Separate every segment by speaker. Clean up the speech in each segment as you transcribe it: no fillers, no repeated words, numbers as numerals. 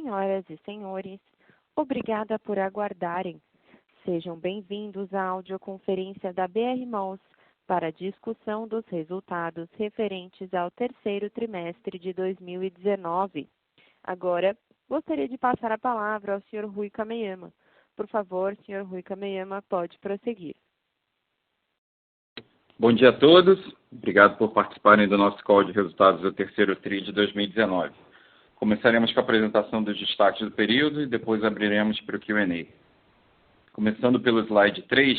Speaker 1: Senhoras e senhores, obrigada por aguardarem. Sejam bem-vindos à audioconferência da BR Malls para a discussão dos resultados referentes ao terceiro trimestre de 2019. Agora, gostaria de passar a palavra ao Sr. Rui Kameyama. Por favor, Sr. Rui Kameyama, pode prosseguir.
Speaker 2: Bom dia a todos. Obrigado por participarem do nosso call de resultados do terceiro TRI de 2019. Começaremos com a apresentação dos destaques do período e depois abriremos para o Q&A. Começando pelo slide 3,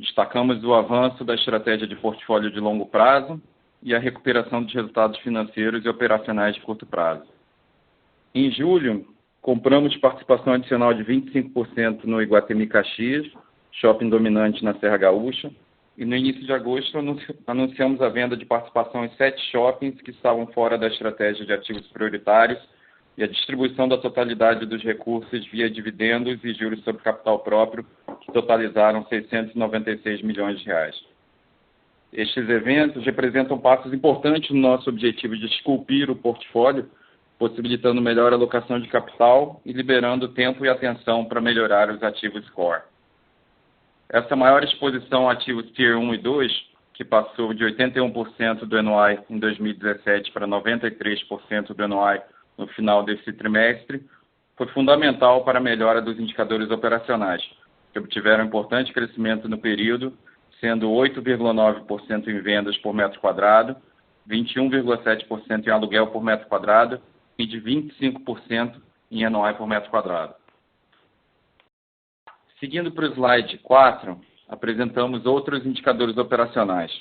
Speaker 2: destacamos o avanço da estratégia de portfólio de longo prazo e a recuperação dos resultados financeiros e operacionais de curto prazo. Em julho, compramos participação adicional de 25% no Iguatemi Caxias, shopping dominante na Serra Gaúcha, e no início de agosto anunciamos a venda de participação em 7 shoppings que estavam fora da estratégia de ativos prioritários e a distribuição da totalidade dos recursos via dividendos e juros sobre capital próprio, que totalizaram 696 milhões de reais. Estes eventos representam passos importantes no nosso objetivo de esculpir o portfólio, possibilitando melhor alocação de capital e liberando tempo e atenção para melhorar os ativos core. Essa maior exposição a ativos Tier 1 e 2, que passou de 81% do NOI em 2017 para 93% do NOI no final desse trimestre, foi fundamental para a melhora dos indicadores operacionais, que obtiveram importante crescimento no período, sendo 8,9% em vendas por metro quadrado, 21,7% em aluguel por metro quadrado e de 25% em NOI por metro quadrado. Seguindo para o slide 4, apresentamos outros indicadores operacionais.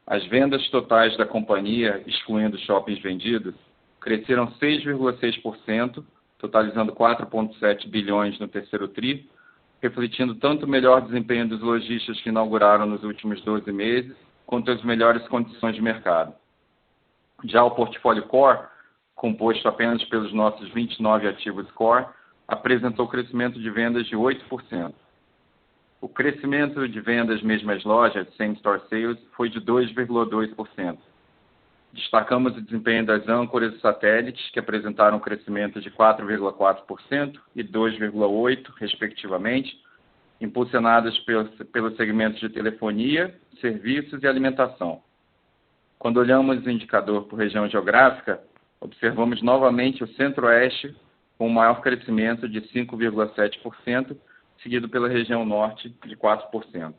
Speaker 2: As vendas totais da companhia, excluindo shoppings vendidos, cresceram 6,6%, totalizando 4,7 bilhões no terceiro TRI, refletindo tanto o melhor desempenho dos lojistas que inauguraram nos últimos 12 meses, quanto as melhores condições de mercado. Já o portfólio core, composto apenas pelos nossos 29 ativos core, apresentou crescimento de vendas de 8%. O crescimento de vendas mesmas lojas, same-store sales, foi de 2,2%. Destacamos o desempenho das âncoras e satélites, que apresentaram um crescimento de 4,4% e 2,8%, respectivamente, impulsionadas pelos segmentos de telefonia, serviços e alimentação. Quando olhamos o indicador por região geográfica, observamos novamente o Centro-Oeste, com um maior crescimento de 5,7%, seguido pela região Norte, de 4%.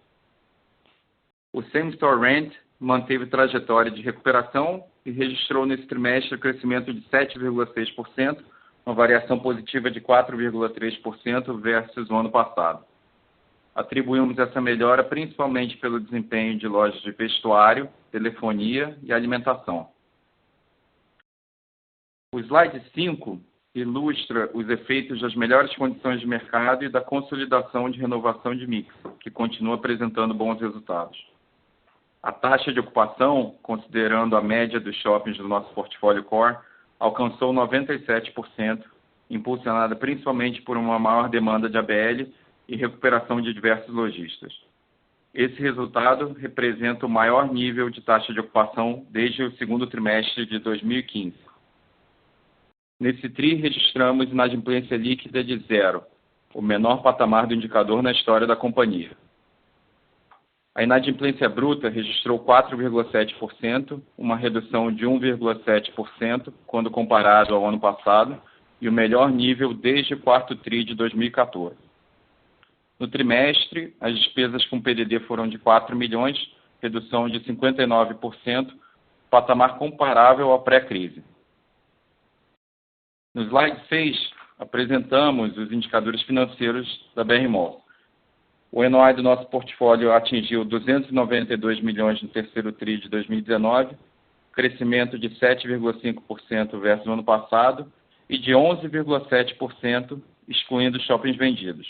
Speaker 2: O Same-Store Rent manteve trajetória de recuperação e registrou nesse trimestre crescimento de 7,6%, uma variação positiva de 4,3% versus o ano passado. Atribuímos essa melhora principalmente pelo desempenho de lojas de vestuário, telefonia e alimentação. O slide 5 ilustra os efeitos das melhores condições de mercado e da consolidação de renovação de mix, que continua apresentando bons resultados. A taxa de ocupação, considerando a média dos shoppings do nosso portfólio core, alcançou 97%, impulsionada principalmente por uma maior demanda de ABL e recuperação de diversos lojistas. Esse resultado representa o maior nível de taxa de ocupação desde o segundo trimestre de 2015. Nesse TRI, registramos inadimplência líquida de 0, o menor patamar do indicador na história da companhia. A inadimplência bruta registrou 4,7%, uma redução de 1,7% quando comparado ao ano passado e o melhor nível desde o quarto TRI de 2014. No trimestre, as despesas com PDD foram de 4 milhões, redução de 59%, patamar comparável ao pré-crise. No slide 6, apresentamos os indicadores financeiros da BR Malls. O NOI do nosso portfólio atingiu 292 milhões no terceiro TRI de 2019, crescimento de 7,5% versus o ano passado e de 11,7% excluindo shoppings vendidos,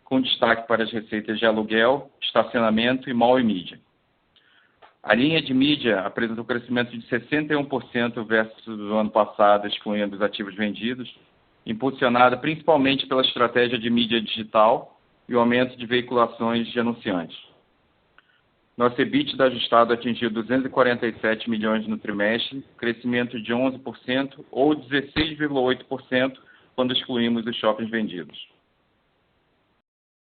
Speaker 2: com destaque para as receitas de aluguel, estacionamento e mall e mídia. A linha de mídia apresentou crescimento de 61% versus o ano passado, excluindo os ativos vendidos, impulsionada principalmente pela estratégia de mídia digital e o aumento de veiculações de anunciantes. Nosso EBITDA ajustado atingiu 247 milhões no trimestre, crescimento de 11% ou 16,8% quando excluímos os shoppings vendidos.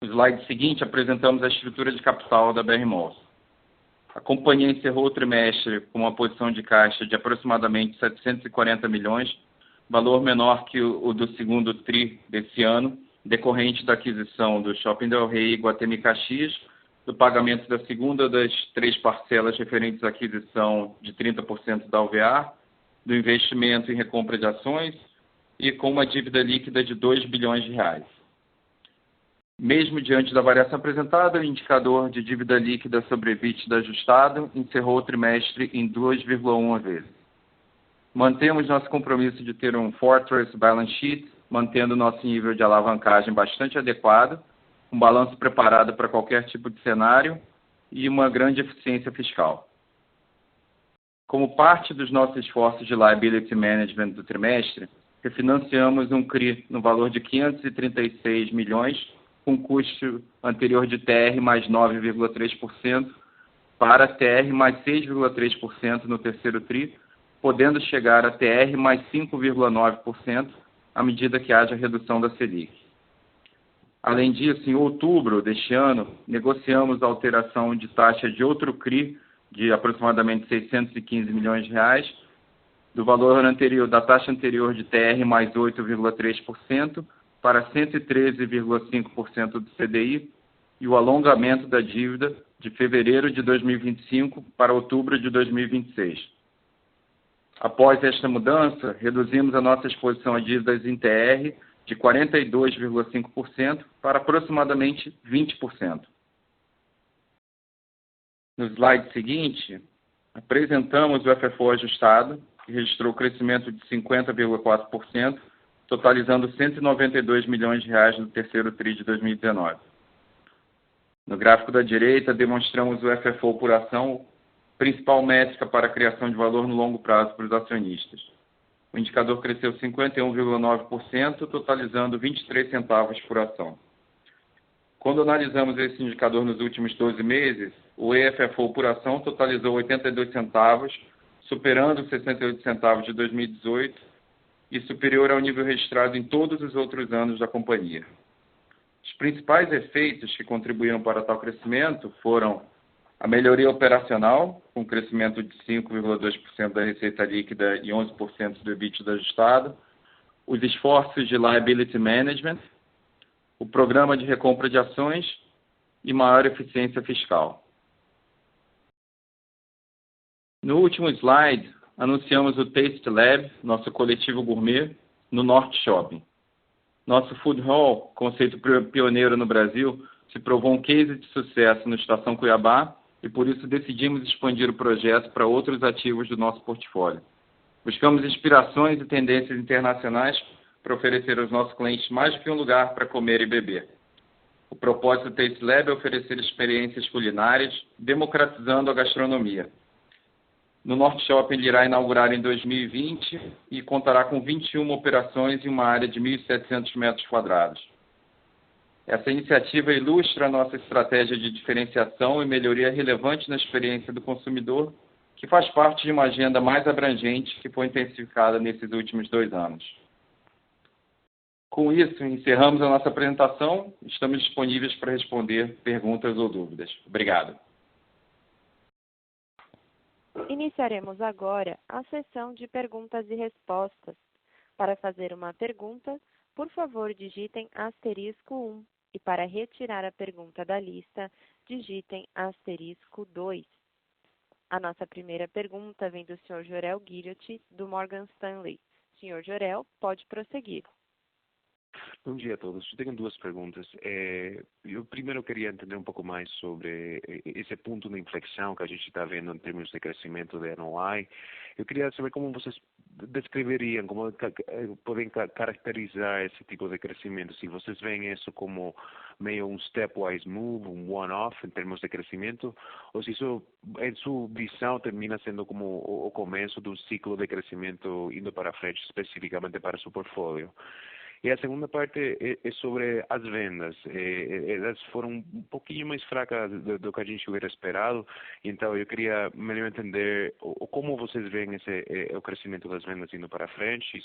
Speaker 2: No slide seguinte, apresentamos a estrutura de capital da BR Malls. A companhia encerrou o trimestre com uma posição de caixa de aproximadamente 740 milhões, valor menor que o do segundo TRI desse ano, decorrente da aquisição do Shopping Del Rey e Iguatemi Caxias, do pagamento da segunda das 3 parcelas referentes à aquisição de 30% da Alvear, do investimento em recompra de ações e com uma dívida líquida de 2 bilhões de reais. Mesmo diante da variação apresentada, o indicador de dívida líquida sobre EBITDA ajustado encerrou o trimestre em 2,1 vezes. Mantemos nosso compromisso de ter um Fortress Balance Sheet, mantendo nosso nível de alavancagem bastante adequado, um balanço preparado para qualquer tipo de cenário e uma grande eficiência fiscal. Como parte dos nossos esforços de liability management do trimestre, refinanciamos um CRI no valor de 536 milhões, com custo anterior de TR mais 9,3% para TR mais 6,3% no terceiro TRI, podendo chegar a TR mais 5,9% à medida que haja redução da Selic. Além disso, em outubro deste ano, negociamos a alteração de taxa de outro CRI de aproximadamente 615 milhões de reais, do valor anterior, da taxa anterior de TR mais 8,3%, para 113,5% do CDI e o alongamento da dívida de fevereiro de 2025 para outubro de 2026. Após esta mudança, reduzimos a nossa exposição a dívidas em TR de 42,5% para aproximadamente 20%. No slide seguinte, apresentamos o FFO ajustado, que registrou crescimento de 50,4%, totalizando 192 milhões de reais no terceiro TRI de 2019. No gráfico da direita, demonstramos o FFO por ação, principal métrica para a criação de valor no longo prazo para os acionistas. O indicador cresceu 51,9%, totalizando 23 centavos por ação. Quando analisamos esse indicador nos últimos 12 meses, o EFFO por ação totalizou 82 centavos, superando os 68 centavos de 2018, e superior ao nível registrado em todos os outros anos da companhia. Os principais efeitos que contribuíram para tal crescimento foram a melhoria operacional, com crescimento de 5,2% da receita líquida e 11% do EBITDA ajustado, os esforços de liability management, o programa de recompra de ações e maior eficiência fiscal. No último slide, anunciamos o Taste Lab, nosso coletivo gourmet, no Norte Shopping. Nosso Food Hall, conceito pioneiro no Brasil, se provou um case de sucesso no Estação Cuiabá e por isso decidimos expandir o projeto para outros ativos do nosso portfólio. Buscamos inspirações e tendências internacionais para oferecer aos nossos clientes mais do que um lugar para comer e beber. O propósito do Taste Lab é oferecer experiências culinárias, democratizando a gastronomia. No Norte Shopping, ele irá inaugurar em 2020 e contará com 21 operações em uma área de 1.700 metros quadrados. Essa iniciativa ilustra a nossa estratégia de diferenciação e melhoria relevante na experiência do consumidor, que faz parte de uma agenda mais abrangente que foi intensificada nesses últimos 2 anos. Com isso, encerramos a nossa apresentação. Estamos disponíveis para responder perguntas ou dúvidas. Obrigado.
Speaker 1: Iniciaremos agora a sessão de perguntas e respostas. Para fazer uma pergunta, por favor, digitem *1 e para retirar a pergunta da lista, digitem *2. A nossa primeira pergunta vem do Sr. Jorel Guilloty, do Morgan Stanley. Sr. Jorel, pode prosseguir.
Speaker 3: Bom dia a todos. Eu tenho 2 perguntas. Eu primeiro queria entender um pouco mais sobre esse ponto de inflexão que a gente está vendo em termos de crescimento da NOI. Eu queria saber como vocês descreveriam, como podem caracterizar esse tipo de crescimento. Se vocês veem isso como meio um stepwise move, um one-off em termos de crescimento, ou se isso, em sua visão, termina sendo como o começo de um ciclo de crescimento indo para frente, especificamente para seu portfólio. E a segunda parte é sobre as vendas. Elas foram um pouquinho mais fracas do que a gente hubiera esperado, então eu queria melhor entender como vocês veem o crescimento das vendas indo para frente,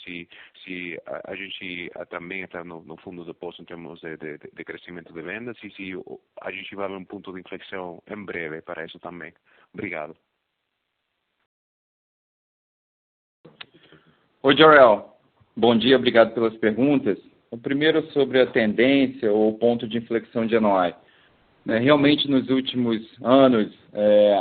Speaker 3: se a gente também está no fundo do poço em termos de crescimento de vendas e se a gente vai ver um ponto de inflexão em breve para isso também. Obrigado.
Speaker 2: Oi, Jorel. Bom dia, obrigado pelas perguntas. O primeiro sobre a tendência ou o ponto de inflexão de NOI. Realmente, nos últimos anos,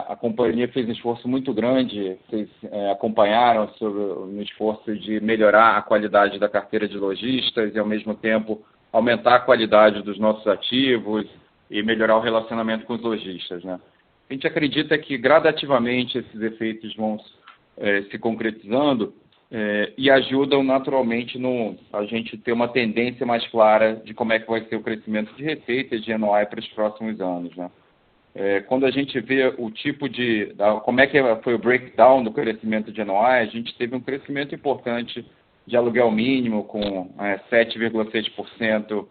Speaker 2: a companhia fez um esforço muito grande, vocês acompanharam no esforço de melhorar a qualidade da carteira de lojistas e, ao mesmo tempo, aumentar a qualidade dos nossos ativos e melhorar o relacionamento com os lojistas, né? A gente acredita que, gradativamente, esses efeitos vão se concretizando e ajudam naturalmente a gente ter uma tendência mais clara de como é que vai ser o crescimento de receita de NOI para os próximos anos, né? Quando a gente vê o tipo como é que foi o breakdown do crescimento de NOI, a gente teve um crescimento importante de aluguel mínimo com 7,6%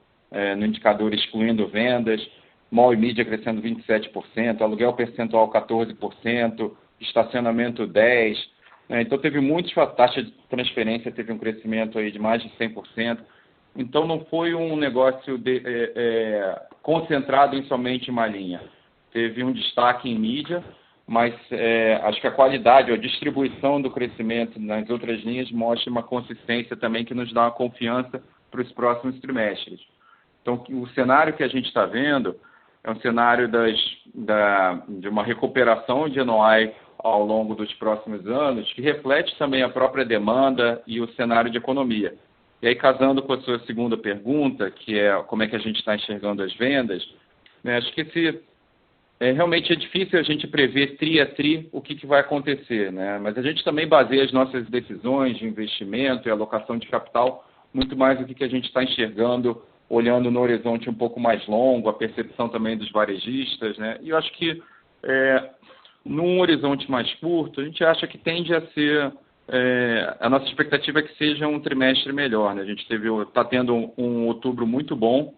Speaker 2: no indicador excluindo vendas, mall e mídia crescendo 27%, aluguel percentual 14%, estacionamento 10%. Então, teve muitos, a taxa de transferência teve um crescimento aí de mais de 100%. Então, não foi um negócio concentrado em somente uma linha. Teve um destaque em mídia, mas acho que a qualidade, a distribuição do crescimento nas outras linhas mostra uma consistência também que nos dá uma confiança para os próximos trimestres. Então, o cenário que a gente está vendo é um cenário de uma recuperação de NOI ao longo dos próximos anos, que reflete também a própria demanda e o cenário de economia. E aí, casando com a sua segunda pergunta, que é como é que a gente está enxergando as vendas, né, acho que realmente é difícil a gente prever tri a tri o que vai acontecer, né? Mas a gente também baseia as nossas decisões de investimento e alocação de capital muito mais do que a gente está enxergando, olhando no horizonte um pouco mais longo, a percepção também dos varejistas, né? E eu acho que num horizonte mais curto, a gente acha que tende a ser, a nossa expectativa é que seja um trimestre melhor, né? A gente está tendo um outubro muito bom,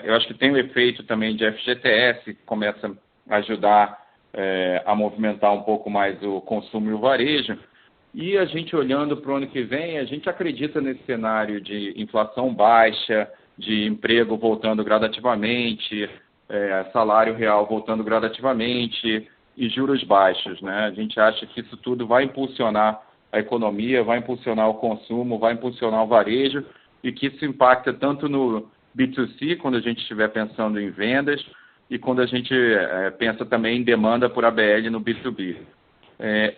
Speaker 2: eu acho que tem o efeito também de FGTS, que começa a ajudar a movimentar um pouco mais o consumo e o varejo, e a gente olhando para o ano que vem, a gente acredita nesse cenário de inflação baixa, de emprego voltando gradativamente, salário real voltando gradativamente e juros baixos, né? A gente acha que isso tudo vai impulsionar a economia, vai impulsionar o consumo, vai impulsionar o varejo e que isso impacta tanto no B2C, quando a gente estiver pensando em vendas, e quando a gente pensa também em demanda por ABL no B2B.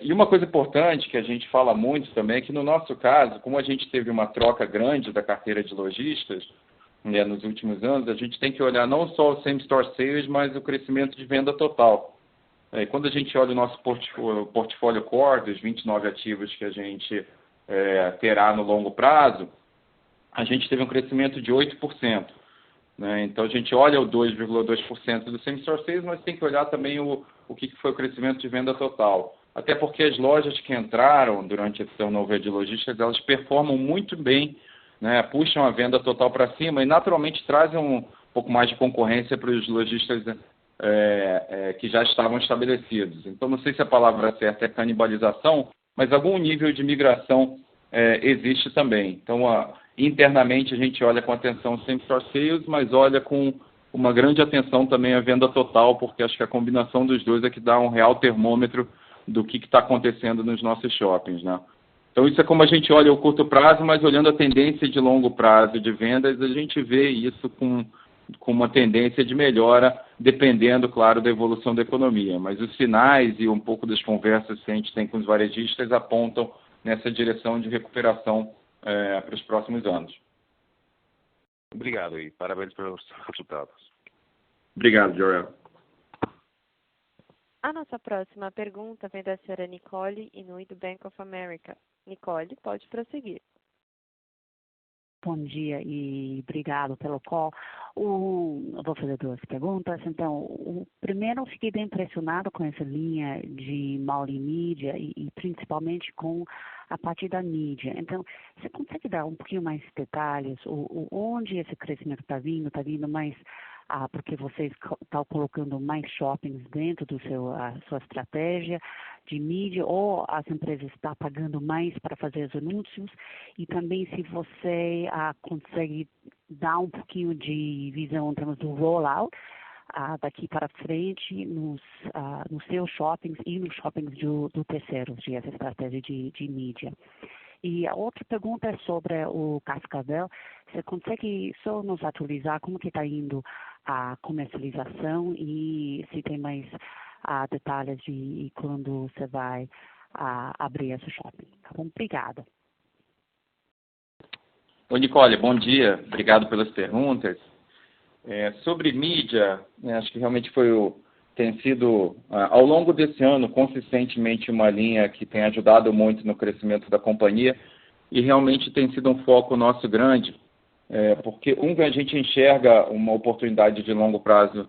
Speaker 2: E uma coisa importante que a gente fala muito também é que, no nosso caso, como a gente teve uma troca grande da carteira de lojistas, nos últimos anos, a gente tem que olhar não só o same-store sales, mas o crescimento de venda total. Quando a gente olha o nosso portfólio core, dos 29 ativos que a gente terá no longo prazo, a gente teve um crescimento de 8%. Né? Então, a gente olha o 2,2% do same-store sales, mas tem que olhar também o que foi o crescimento de venda total. Até porque as lojas que entraram durante esse turnover de lojistas, elas performam muito bem, né, puxam a venda total para cima e naturalmente trazem um pouco mais de concorrência para os lojistas que já estavam estabelecidos. Então, não sei se a palavra certa é canibalização, mas algum nível de migração existe também. Então, internamente a gente olha com atenção sempre para sales, mas olha com uma grande atenção também à venda total, porque acho que a combinação dos dois é que dá um real termômetro do que está acontecendo nos nossos shoppings, né? Então, isso é como a gente olha o curto prazo, mas olhando a tendência de longo prazo de vendas, a gente vê isso com uma tendência de melhora, dependendo, claro, da evolução da economia. Mas os sinais e um pouco das conversas que a gente tem com os varejistas apontam nessa direção de recuperação para os próximos anos.
Speaker 3: Obrigado e parabéns pelos resultados.
Speaker 2: Obrigado, Jorel.
Speaker 1: A nossa próxima pergunta vem da senhora Nicole Inui, do Bank of America. Nicole, pode prosseguir.
Speaker 4: Bom dia e obrigado pelo call. Eu vou fazer duas perguntas. Então, o primeiro, eu fiquei bem impressionado com essa linha de multimídia e principalmente com a parte da mídia. Então, você consegue dar um pouquinho mais detalhes? Onde esse crescimento está vindo? Está vindo mais porque vocês estão colocando mais shoppings dentro do sua estratégia de mídia, ou as empresas estão pagando mais para fazer os anúncios? E também se você consegue dar um pouquinho de visão em termos do rollout daqui para frente nos seus shoppings e nos shoppings do terceiro, de essa estratégia de mídia. E a outra pergunta é sobre o Cascavel. Você consegue só nos atualizar como que está indo a comercialização e se tem mais detalhes de quando você vai abrir esse shopping? Tá bom? Obrigada.
Speaker 2: Oi, Nicole, bom dia. Obrigado pelas perguntas. Sobre mídia, acho que realmente tem sido, ao longo desse ano, consistentemente uma linha que tem ajudado muito no crescimento da companhia e realmente tem sido um foco nosso grande, porque a gente enxerga uma oportunidade de longo prazo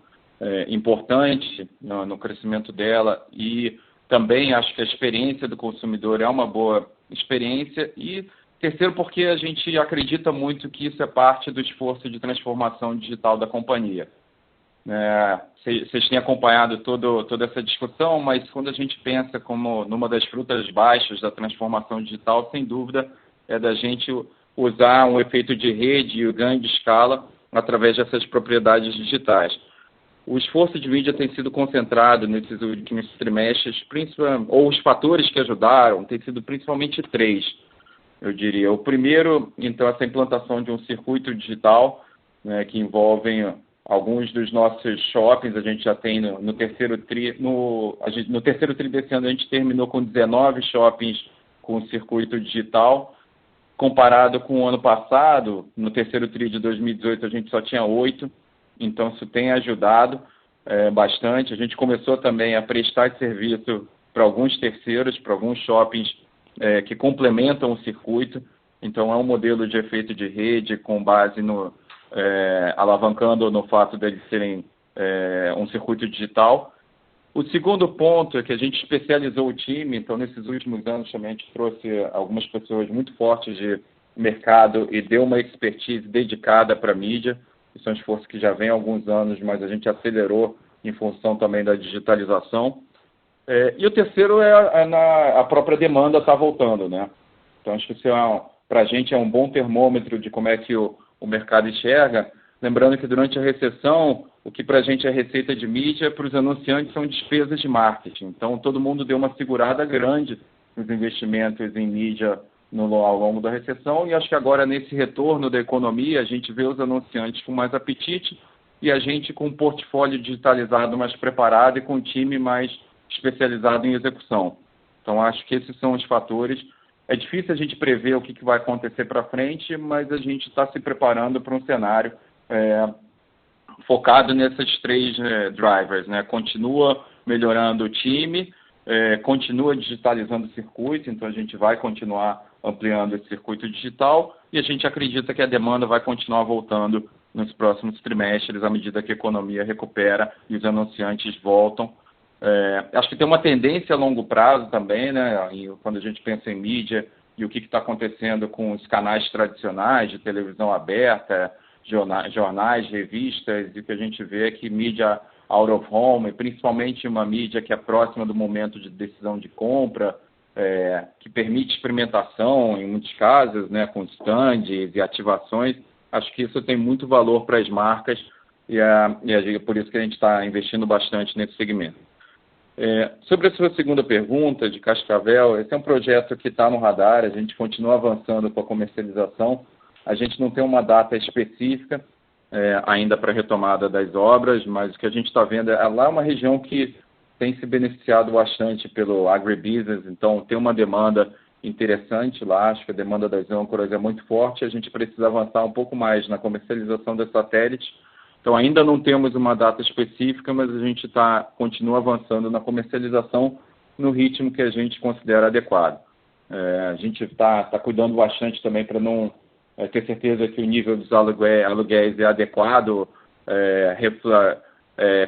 Speaker 2: importante no crescimento dela e também acho que a experiência do consumidor é uma boa experiência e terceiro, porque a gente acredita muito que isso é parte do esforço de transformação digital da companhia. Vocês têm acompanhado toda essa discussão, mas quando a gente pensa como numa das frutas baixas da transformação digital, sem dúvida, é da gente usar um efeito de rede e o ganho de escala através dessas propriedades digitais. O esforço de mídia tem sido concentrado nesses últimos trimestres, ou os fatores que ajudaram, tem sido principalmente três, eu diria. O primeiro, então, essa implantação de um circuito digital, que envolve alguns dos nossos shoppings. A gente já tem no terceiro tri desse ano, a gente terminou com 19 shoppings com circuito digital. Comparado com o ano passado, no terceiro tri de 2018, a gente só tinha 8. Então, isso tem ajudado bastante. A gente começou também a prestar esse serviço para alguns terceiros, para alguns shoppings que complementam o circuito. Então, é um modelo de efeito de rede com base alavancando no fato deles serem um circuito digital. O segundo ponto é que a gente especializou o time. Então, nesses últimos anos, também a gente trouxe algumas pessoas muito fortes de mercado e deu uma expertise dedicada para a mídia. Isso é um esforço que já vem há alguns anos, mas a gente acelerou em função também da digitalização. E o terceiro a própria demanda está voltando, né? Então, acho que isso para a gente é um bom termômetro de como é que o mercado enxerga. Lembrando que durante a recessão, o que para a gente é receita de mídia, para os anunciantes são despesas de marketing. Então, todo mundo deu uma segurada grande nos investimentos em mídia ao longo da recessão, e acho que agora, nesse retorno da economia, a gente vê os anunciantes com mais apetite e a gente com um portfólio digitalizado mais preparado e com um time mais especializado em execução. Então, acho que esses são os fatores. É difícil a gente prever o que vai acontecer para frente, mas a gente está se preparando para um cenário focado nesses três drivers, né? Continua melhorando o time, continua digitalizando o circuito, então a gente vai continuar ampliando esse circuito digital e a gente acredita que a demanda vai continuar voltando nos próximos trimestres à medida que a economia recupera e os anunciantes voltam. Acho que tem uma tendência a longo prazo também, né? Quando a gente pensa em mídia e o que está acontecendo com os canais tradicionais de televisão aberta, jornais, revistas, e o que a gente vê é que mídia out of home, principalmente uma mídia que é próxima do momento de decisão de compra, que permite experimentação em muitos casos, né, com stands e ativações. Acho que isso tem muito valor para as marcas e é por isso que a gente está investindo bastante nesse segmento. Sobre a sua segunda pergunta de Cascavel, esse é um projeto que está no radar, a gente continua avançando com a comercialização. A gente não tem uma data específica ainda para a retomada das obras, mas o que a gente está vendo lá é uma região que tem se beneficiado bastante pelo agribusiness, então tem uma demanda interessante lá. Acho que a demanda das âncoras é muito forte, a gente precisa avançar um pouco mais na comercialização das satélites. Então ainda não temos uma data específica, mas a gente continua avançando na comercialização no ritmo que a gente considera adequado. A gente está cuidando bastante também para não ter certeza que o nível dos aluguéis é adequado,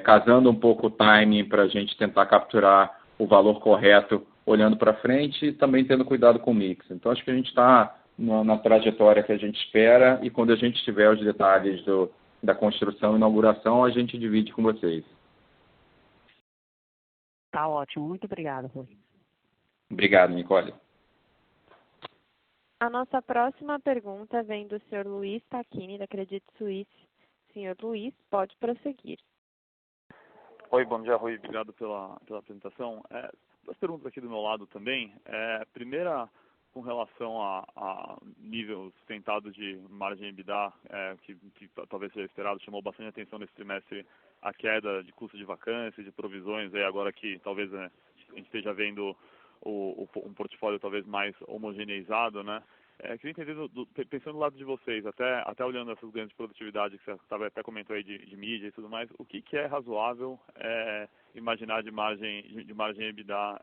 Speaker 2: casando um pouco o timing para a gente tentar capturar o valor correto olhando para frente e também tendo cuidado com o mix. Então, acho que a gente está na trajetória que a gente espera e quando a gente tiver os detalhes da construção e inauguração, a gente divide com vocês.
Speaker 4: Tá ótimo. Muito obrigada, Rui.
Speaker 2: Obrigado, Nicole.
Speaker 1: A nossa próxima pergunta vem do Sr. Luiz Tacchini, da Credit Suisse. Sr. Luiz, pode prosseguir.
Speaker 5: Oi, bom dia, Rui. Obrigado pela apresentação. Duas perguntas aqui do meu lado também. Primeira, com relação a nível sustentado de margem EBITDA, que talvez seja esperado, chamou bastante atenção nesse trimestre a queda de custo de vacância, de provisões, agora que talvez a gente esteja vendo um portfólio talvez mais homogeneizado, né? Queria entender, pensando do lado de vocês, até olhando essas ganhos de produtividade que você até comentou aí de mídia e tudo mais, o que é razoável imaginar de margem EBITDA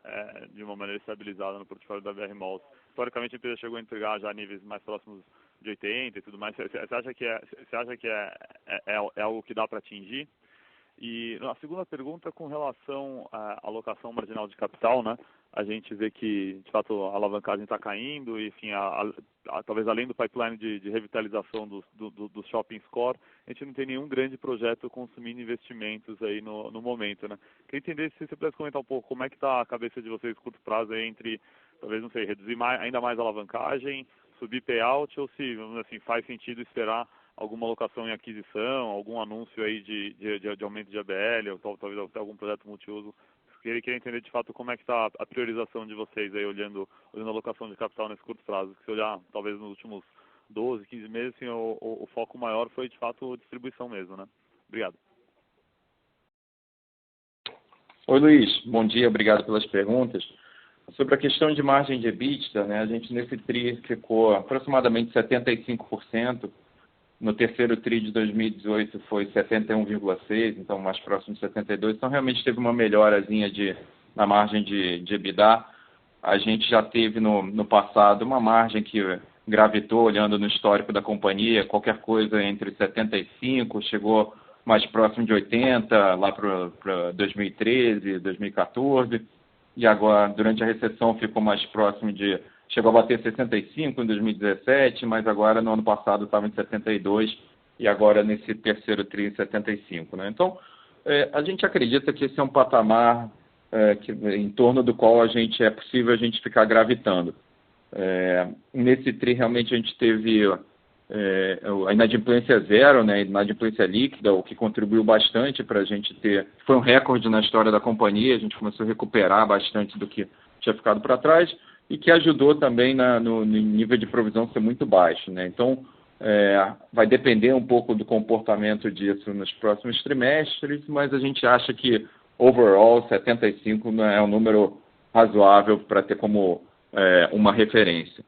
Speaker 5: de uma maneira estabilizada no portfólio da BR Malls? Historicamente, a empresa chegou a entregar já níveis mais próximos de 80 e tudo mais. Você acha que é algo que dá para atingir? E a segunda pergunta, com relação à alocação marginal de capital, né? A gente vê que, de fato, a alavancagem está caindo, e, enfim, talvez além do pipeline de revitalização do shopping core, a gente não tem nenhum grande projeto consumindo investimentos aí no momento, né? Queria entender se você pudesse comentar um pouco como é que está a cabeça de vocês curto prazo aí entre, talvez, não sei, reduzir ainda mais a alavancagem, subir payout, ou se, assim, faz sentido esperar alguma alocação em aquisição, algum anúncio aí de aumento de ABL, ou talvez até algum projeto multiuso. Queria entender de fato como é que está a priorização de vocês aí, olhando a alocação de capital nesse curto prazo. Se olhar, talvez nos últimos 12, 15 meses, assim, o foco maior foi de fato distribuição mesmo, né? Obrigado.
Speaker 2: Oi, Luiz. Bom dia, obrigado pelas perguntas. Sobre a questão de margem de EBITDA, né, a gente nesse TRI ficou aproximadamente 75%. No terceiro TRI de 2018 foi 71,6%, então mais próximo de 72%. Então, realmente teve uma melhorazinha na margem de EBITDA. A gente já teve no passado uma margem que gravitou, olhando no histórico da companhia, qualquer coisa entre 75%, chegou mais próximo de 80%, lá para 2013, 2014. E agora, durante a recessão, ficou mais próximo chegou a bater 65 em 2017, mas agora no ano passado estava em 72 e agora nesse terceiro TRI em 75, né? Então, a gente acredita que esse é um patamar em torno do qual é possível a gente ficar gravitando. Nesse TRI realmente a gente teve a inadimplência zero, né? Inadimplência líquida, o que contribuiu bastante para a gente ter. Foi um recorde na história da companhia, a gente começou a recuperar bastante do que tinha ficado para trás, e que ajudou também no nível de provisão ser muito baixo, né? Então, vai depender um pouco do comportamento disso nos próximos trimestres, mas a gente acha que, overall, 75 é um número razoável para ter como uma referência.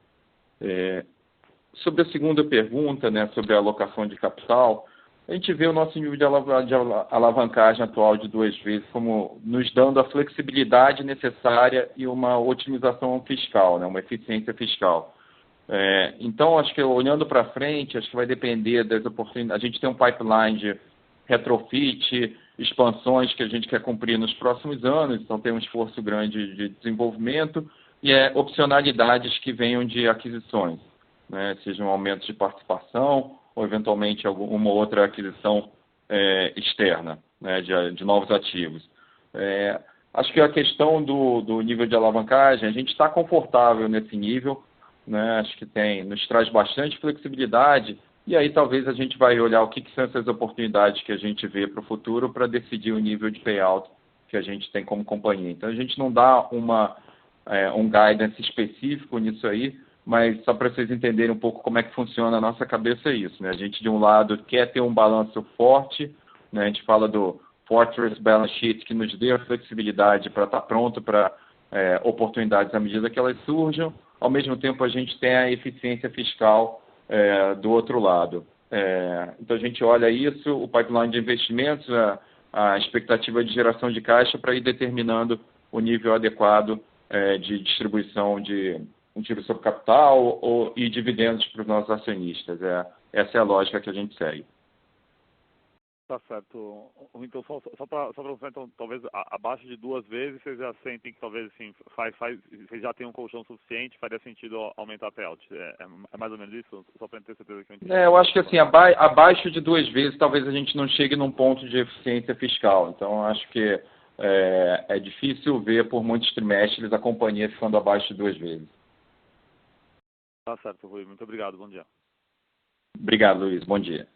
Speaker 2: Sobre a segunda pergunta, né, sobre a alocação de capital, a gente vê o nosso nível de alavancagem atual de 2 vezes como nos dando a flexibilidade necessária e uma otimização fiscal, né, uma eficiência fiscal. Então, acho que olhando para frente, acho que vai depender das oportunidades. A gente tem um pipeline de retrofit, expansões que a gente quer cumprir nos próximos anos, então tem um esforço grande de desenvolvimento e opcionalidades que venham de aquisições, né, sejam aumentos de participação ou, eventualmente, alguma outra aquisição externa, né, de novos ativos. Acho que a questão do nível de alavancagem, a gente está confortável nesse nível, né, acho que nos traz bastante flexibilidade, e aí talvez a gente vai olhar o que são essas oportunidades que a gente vê para o futuro para decidir o nível de payout que a gente tem como companhia. Então, a gente não dá um guidance específico nisso aí, mas só para vocês entenderem um pouco como é que funciona a nossa cabeça isso, né? A gente, de um lado, quer ter um balanço forte, né? A gente fala do Fortress Balance Sheet, que nos dê a flexibilidade para estar pronto para oportunidades à medida que elas surjam. Ao mesmo tempo, a gente tem a eficiência fiscal do outro lado. Então, a gente olha isso, o pipeline de investimentos, a expectativa de geração de caixa para ir determinando o nível adequado de distribuição de um tiro sobre capital e dividendos para os nossos acionistas. Essa é a lógica que a gente segue.
Speaker 5: Tá certo. Então, só para você, então, talvez abaixo de 2 vezes, vocês já sentem que talvez assim, vocês já têm um colchão suficiente, faria sentido aumentar a payout. É mais ou menos isso? Só para ter certeza que eu entendi.
Speaker 2: Eu acho que assim, abaixo de 2 vezes, talvez a gente não chegue num ponto de eficiência fiscal. Então, acho que é difícil ver por muitos trimestres a companhia ficando abaixo de 2 vezes.
Speaker 5: Tá certo, Rui. Muito obrigado. Bom dia.
Speaker 2: Obrigado, Luiz. Bom dia.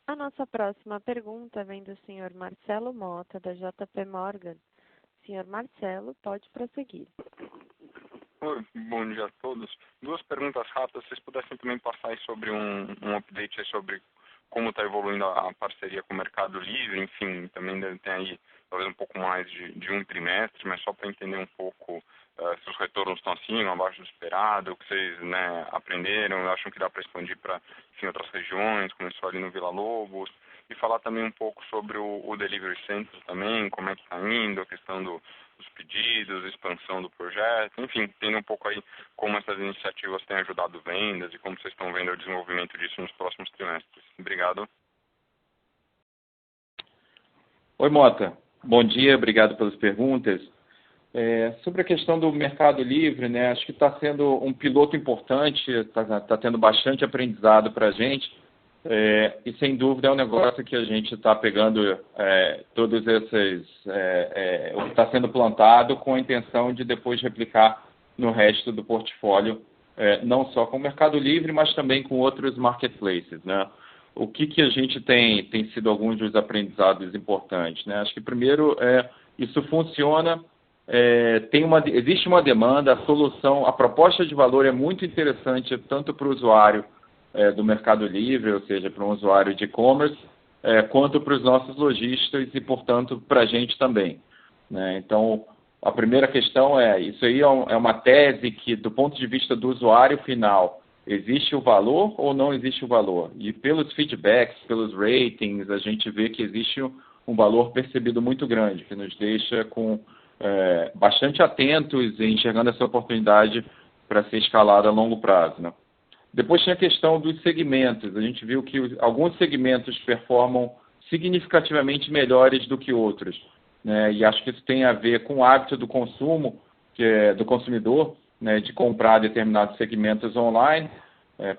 Speaker 1: A nossa próxima pergunta vem do senhor Marcelo Mota, da JP Morgan. Senhor Marcelo, pode prosseguir.
Speaker 6: Oi, bom dia a todos. 2 perguntas rápidas. Se vocês pudessem também passar aí sobre um update aí sobre como está evoluindo a parceria com o Mercado Livre. Enfim, também deve ter aí talvez um pouco mais de 1 trimestre, mas só para entender um pouco se os retornos estão acima, abaixo do esperado, o que vocês aprenderam, acham que dá para expandir para outras regiões, começou ali no Vila Lobos, e falar também um pouco sobre o Delivery Center também, como é que está indo, a questão dos pedidos, expansão do projeto, enfim, entender um pouco aí como essas iniciativas têm ajudado vendas e como vocês estão vendo o desenvolvimento disso nos próximos trimestres. Obrigado.
Speaker 2: Oi, Mota. Bom dia, obrigado pelas perguntas. Sobre a questão do Mercado Livre, acho que está sendo um piloto importante, está tendo bastante aprendizado para a gente, e sem dúvida é um negócio que a gente está pegando todos esses, o que está sendo plantado com a intenção de depois replicar no resto do portfólio, não só com o Mercado Livre, mas também com outros marketplaces, O que a gente tem sido alguns dos aprendizados importantes, Acho que primeiro isso funciona. Existe uma demanda, a proposta de valor é muito interessante tanto para o usuário do Mercado Livre, ou seja, para um usuário de e-commerce, quanto para os nossos lojistas e, portanto, para a gente também. Então, a primeira questão isso aí é uma tese que, do ponto de vista do usuário final, existe o valor ou não existe o valor? E pelos feedbacks, pelos ratings, a gente vê que existe um valor percebido muito grande, que nos deixa bastante atentos e enxergando essa oportunidade para ser escalada a longo prazo. Depois tem a questão dos segmentos. A gente viu que alguns segmentos performam significativamente melhores do que outros. E acho que isso tem a ver com o hábito do consumo, do consumidor, de comprar determinados segmentos online.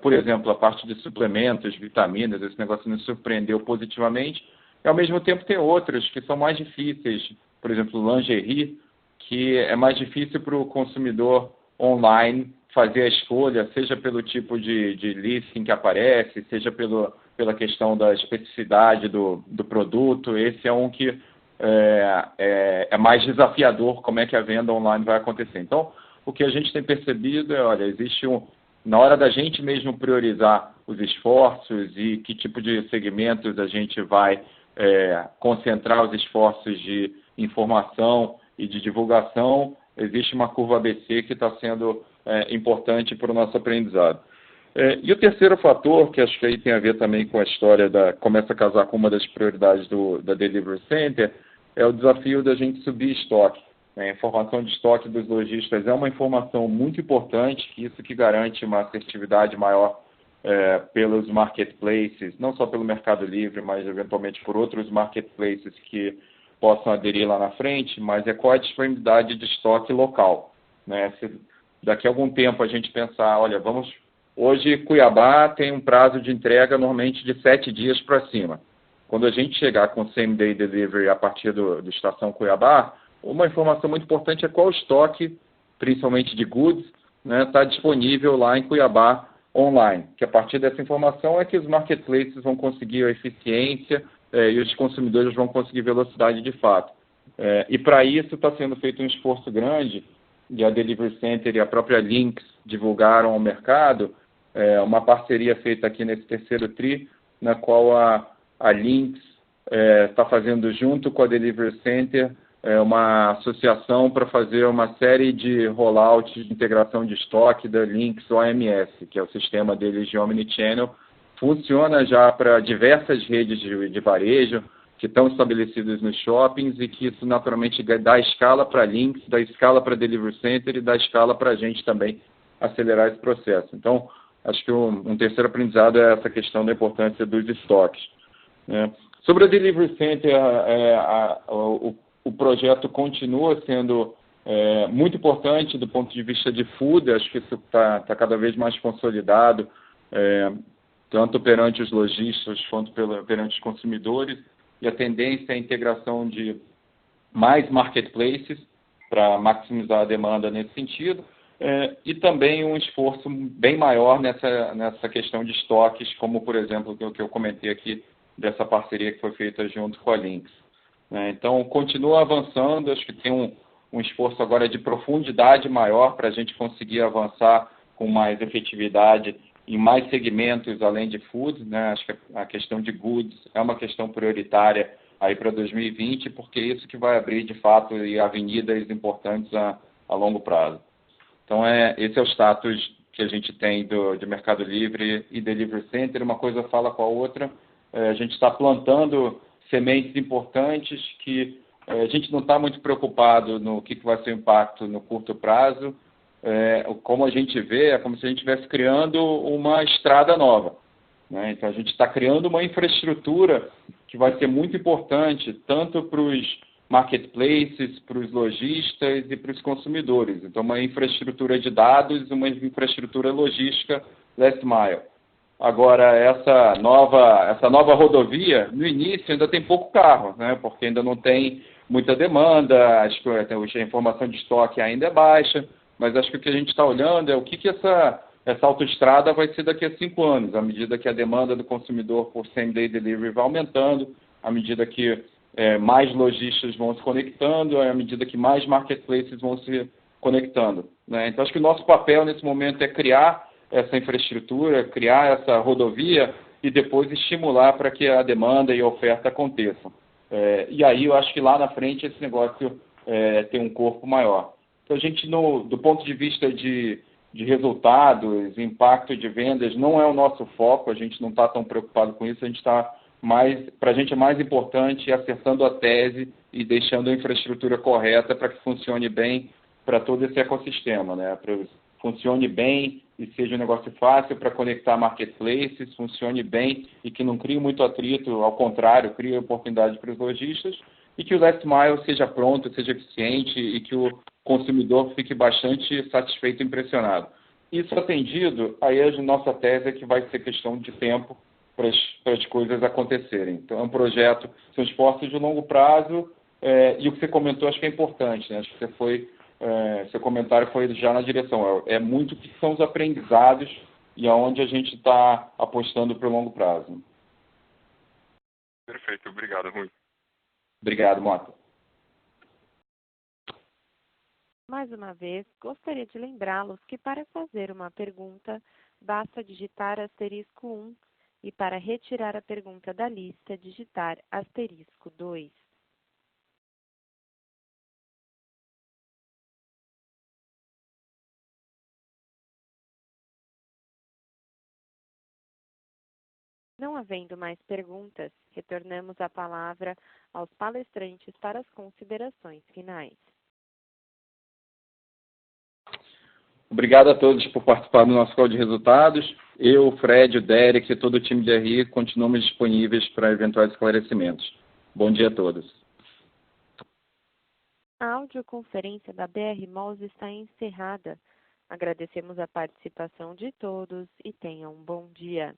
Speaker 2: Por exemplo, a parte de suplementos, vitaminas, esse negócio nos surpreendeu positivamente. E, ao mesmo tempo, tem outros que são mais difíceis. Por exemplo, lingerie, que é mais difícil para o consumidor online fazer a escolha, seja pelo tipo de listing que aparece, seja pela questão da especificidade do produto. Esse é um que é mais desafiador, como é que a venda online vai acontecer. Então, o que a gente tem percebido existe na hora da gente mesmo priorizar os esforços e que tipo de segmentos a gente vai concentrar os esforços de informação e de divulgação, existe uma curva ABC que está sendo importante para o nosso aprendizado. E o terceiro fator, que acho que aí tem a ver também com a história começa a casar com uma das prioridades da Delivery Center, é o desafio da gente subir estoque. A informação de estoque dos lojistas é uma informação muito importante, isso que garante uma assertividade maior pelos marketplaces, não só pelo Mercado Livre, mas eventualmente por outros marketplaces que possam aderir lá na frente, mas qual a disponibilidade de estoque local. Se daqui a algum tempo a gente pensar, hoje Cuiabá tem um prazo de entrega normalmente de 7 dias para cima. Quando a gente chegar com Same Day Delivery a partir do Estação Cuiabá, uma informação muito importante é qual o estoque, principalmente de goods, está disponível lá em Cuiabá online. Que a partir dessa informação é que os marketplaces vão conseguir a eficiência e os consumidores vão conseguir velocidade de fato. E para isso está sendo feito um esforço grande, e a Delivery Center e a própria Lynx divulgaram ao mercado uma parceria feita aqui nesse terceiro TRI, na qual a Lynx está fazendo junto com a Delivery Center uma associação para fazer uma série de rollouts de integração de estoque da Lynx OMS, que é o sistema deles de Omnichannel. Funciona já para diversas redes de varejo, que estão estabelecidas nos shoppings e que isso naturalmente dá escala para Lynx, dá escala para Delivery Center e dá escala para a gente também acelerar esse processo. Então, acho que um terceiro aprendizado é essa questão da importância dos estoques, né? Sobre a Delivery Center, o projeto continua sendo muito importante do ponto de vista de food. Acho que isso está cada vez mais consolidado, tanto perante os lojistas quanto perante os consumidores, e a tendência é a integração de mais marketplaces para maximizar a demanda nesse sentido, e também um esforço bem maior nessa questão de estoques, como, por exemplo, o que eu comentei aqui, dessa parceria que foi feita junto com a Lynx. Então, continua avançando, acho que tem um esforço agora de profundidade maior para a gente conseguir avançar com mais efetividade em mais segmentos além de food, né? Acho que a questão de goods é uma questão prioritária aí para 2020, porque é isso que vai abrir, de fato, avenidas importantes a longo prazo. Então, esse é o status que a gente tem de Mercado Livre e Delivery Center. Uma coisa fala com a outra. A gente está plantando sementes importantes que a gente não está muito preocupado no que vai ser o impacto no curto prazo. Como a gente vê, é como se a gente estivesse criando uma estrada nova, né? Então, a gente está criando uma infraestrutura que vai ser muito importante tanto para os marketplaces, para os lojistas e para os consumidores. Então, uma infraestrutura de dados, uma infraestrutura logística last mile. Agora, essa nova rodovia, no início ainda tem pouco carro, né? Porque ainda não tem muita demanda, acho que a informação de estoque ainda é baixa, mas acho que o que a gente está olhando é o que essa autoestrada vai ser daqui a 5 anos, à medida que a demanda do consumidor por same-day delivery vai aumentando, à medida que mais lojistas vão se conectando, à medida que mais marketplaces vão se conectando, né? Então, acho que o nosso papel nesse momento é criar essa infraestrutura, criar essa rodovia e depois estimular para que a demanda e a oferta aconteçam. E aí eu acho que lá na frente esse negócio tem um corpo maior. Então, a gente, do ponto de vista de resultados, impacto de vendas, não é o nosso foco, a gente não está tão preocupado com isso, a gente está para a gente é mais importante acertando a tese e deixando a infraestrutura correta para que funcione bem para todo esse ecossistema, né? Para que funcione bem e seja um negócio fácil para conectar marketplaces, funcione bem e que não crie muito atrito, ao contrário, crie oportunidade para os lojistas, e que o last mile seja pronto, seja eficiente e que o consumidor fique bastante satisfeito e impressionado. Isso atendido, aí a nossa tese é que vai ser questão de tempo para as coisas acontecerem. Então, é um projeto, são esforços de longo prazo, e o que você comentou acho que é importante, né? Acho que seu comentário foi já na direção. É muito o que são os aprendizados e aonde a gente está apostando para o longo prazo.
Speaker 6: Perfeito, obrigado, Rui.
Speaker 2: Obrigado, Mota.
Speaker 1: Mais uma vez, gostaria de lembrá-los que para fazer uma pergunta, basta digitar *1 e para retirar a pergunta da lista, digitar *2. Não havendo mais perguntas, retornamos a palavra aos palestrantes para as considerações finais.
Speaker 2: Obrigado a todos por participar do nosso call de resultados. Eu, o Fred, o Derek e todo o time de RI continuamos disponíveis para eventuais esclarecimentos. Bom dia a todos.
Speaker 1: A audioconferência da BR Malls está encerrada. Agradecemos a participação de todos e tenham um bom dia.